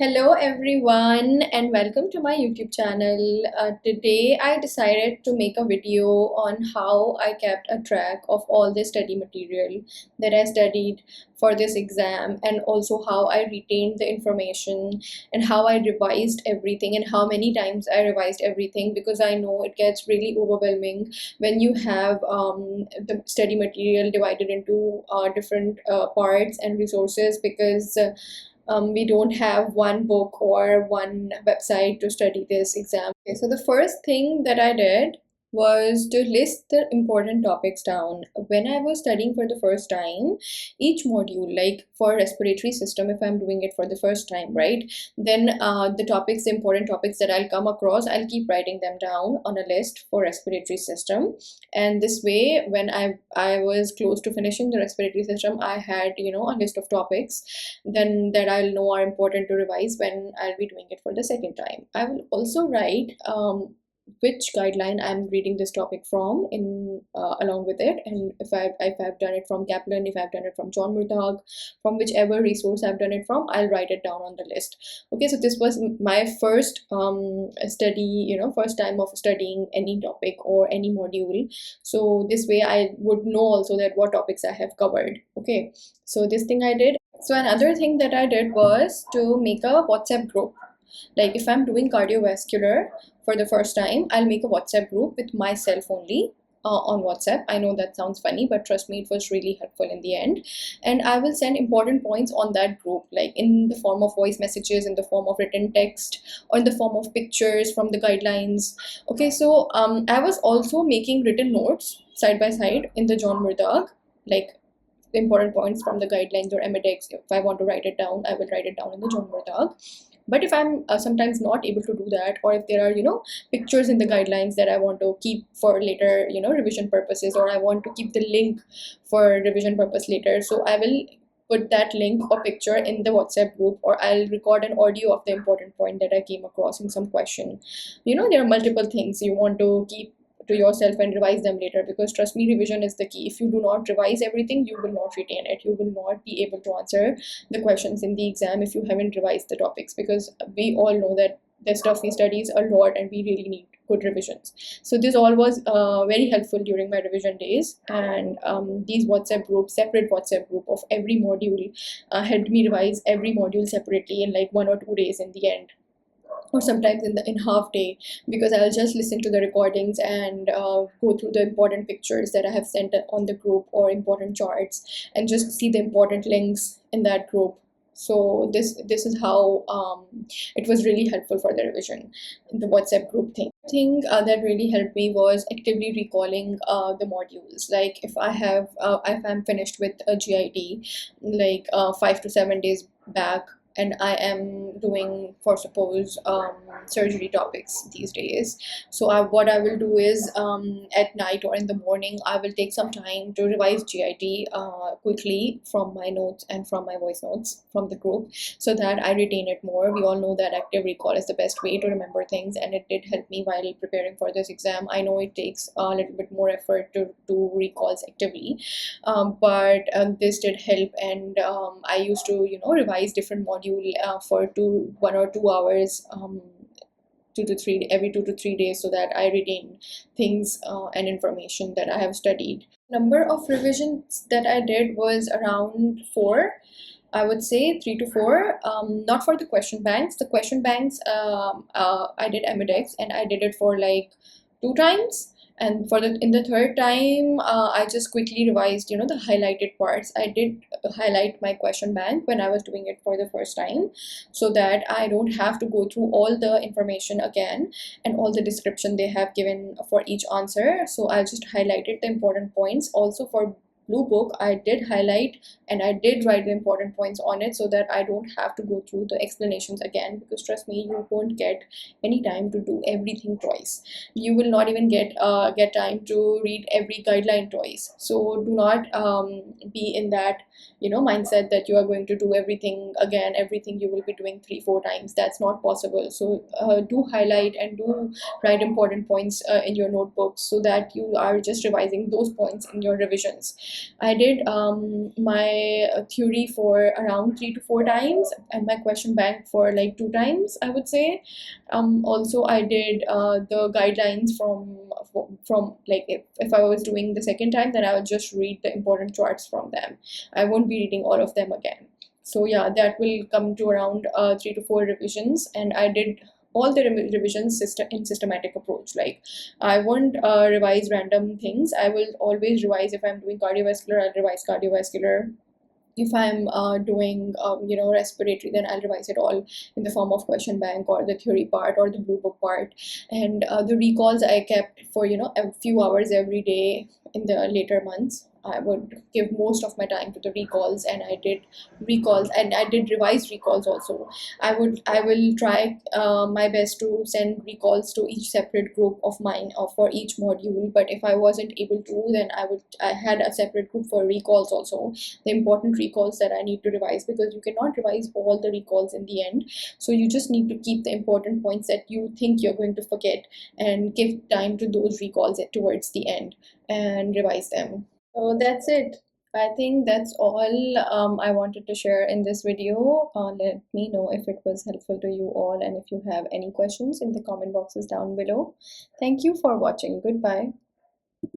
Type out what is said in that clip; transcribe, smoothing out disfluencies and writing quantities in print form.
Hello everyone and welcome to my YouTube channel. Today I decided to make a video on how I kept a track of all the study material that I studied for this exam, and also how I retained the information and how I revised everything and how many times I revised everything, because I know it gets really overwhelming when you have the study material divided into different parts and resources, because we don't have one book or one website to study this exam. Okay, so the first thing that I did was to list the important topics down. When I was studying for the first time, each module, like for respiratory system, if I'm doing it for the first time, right, then the important topics that I'll come across, I'll keep writing them down on a list for respiratory system. And this way, when I was close to finishing the respiratory system, I had a list of topics then that I'll know are important to revise when I'll be doing it for the second time. I will also write which guideline I'm reading this topic from in along with it, and if I've done it from Kaplan, if I've done it from John Murtagh, from whichever resource I've done it from, I'll write it down on the list. Okay, so this was my first first time of studying any topic or any module. So this way I would know also that what topics I have covered. Okay, so this thing I did. So another thing that I did was to make a WhatsApp group. Like if I'm doing cardiovascular for the first time, I'll make a WhatsApp group with myself only on WhatsApp. I know that sounds funny, but trust me, it was really helpful in the end. And I will send important points on that group, like in the form of voice messages, in the form of written text, or in the form of pictures from the guidelines. Okay, so I was also making written notes side by side in the John Murtagh, like the important points from the guidelines or AMC. If I want to write it down, I will write it down in the John Murtagh. But if I'm sometimes not able to do that, or if there are pictures in the guidelines that I want to keep for later revision purposes, or I want to keep the link for revision purpose later, so I will put that link or picture in the WhatsApp group, or I'll record an audio of the important point that I came across in some question. There are multiple things you want to keep to yourself and revise them later, because trust me, revision is the key. If you do not revise everything, you will not retain it. You will not be able to answer the questions in the exam if you haven't revised the topics, because we all know that the stuff we study is a lot and we really need good revisions. So this all was very helpful during my revision days, and these WhatsApp groups, separate WhatsApp group of every module, helped me revise every module separately in like 1 or 2 days in the end, or sometimes in half day, because I'll just listen to the recordings and go through the important pictures that I have sent on the group, or important charts, and just see the important links in that group. So this is how it was really helpful for the revision, the WhatsApp group thing that really helped me was actively recalling the modules. Like if I'm finished with a GIT like 5 to 7 days back, and I am doing, for suppose, surgery topics these days. So what I will do is at night or in the morning, I will take some time to revise GIT quickly from my notes and from my voice notes from the group, so that I retain it more. We all know that active recall is the best way to remember things, and it did help me while preparing for this exam. I know it takes a little bit more effort to do recalls actively, but this did help, and I used to revise different module for 1 or 2 hours, 2 to 3 every 2 to 3 days, so that I retain things and information that I have studied. Number of revisions that I did was around 4. I would say 3 to 4. Not for the question banks. The question banks, I did AMC, and I did it for like 2 times. And in the third time, I just quickly revised the highlighted parts. I did highlight my question bank when I was doing it for the first time, so that I don't have to go through all the information again and all the description they have given for each answer. So I just highlighted the important points. Also for blue book, I did highlight and I did write the important points on it, so that I don't have to go through the explanations again, because trust me, you won't get any time to do everything twice. You will not even get time to read every guideline twice. So do not be in that mindset that you are going to do everything again, everything you will be doing 3-4 times. That's not possible. So do highlight and do write important points in your notebooks, so that you are just revising those points in your revisions. I did my theory for around 3 to 4 times and my question bank for like 2 times, I would say. Also, I did the guidelines from like if I was doing the second time, then I would just read the important charts from them. I won't be reading all of them again. So yeah, that will come to around 3 to 4 revisions, and I did all the revisions in systematic approach. Like I won't revise random things. I will always revise. If I'm doing cardiovascular, I'll revise cardiovascular. If I'm doing respiratory, then I'll revise it all in the form of question bank or the theory part or the blue book part. And the recalls I kept for a few hours every day in the later months. I would give most of my time to the recalls, and I did recalls, and I did revise recalls also. I will try my best to send recalls to each separate group of mine or for each module. But if I wasn't able to, then I had a separate group for recalls also, the important recalls that I need to revise, because you cannot revise all the recalls in the end. So you just need to keep the important points that you think you're going to forget and give time to those recalls towards the end and revise them. So that's it. I think that's all I wanted to share in this video. Let me know if it was helpful to you all, and if you have any questions in the comment boxes down below. Thank you for watching. Goodbye.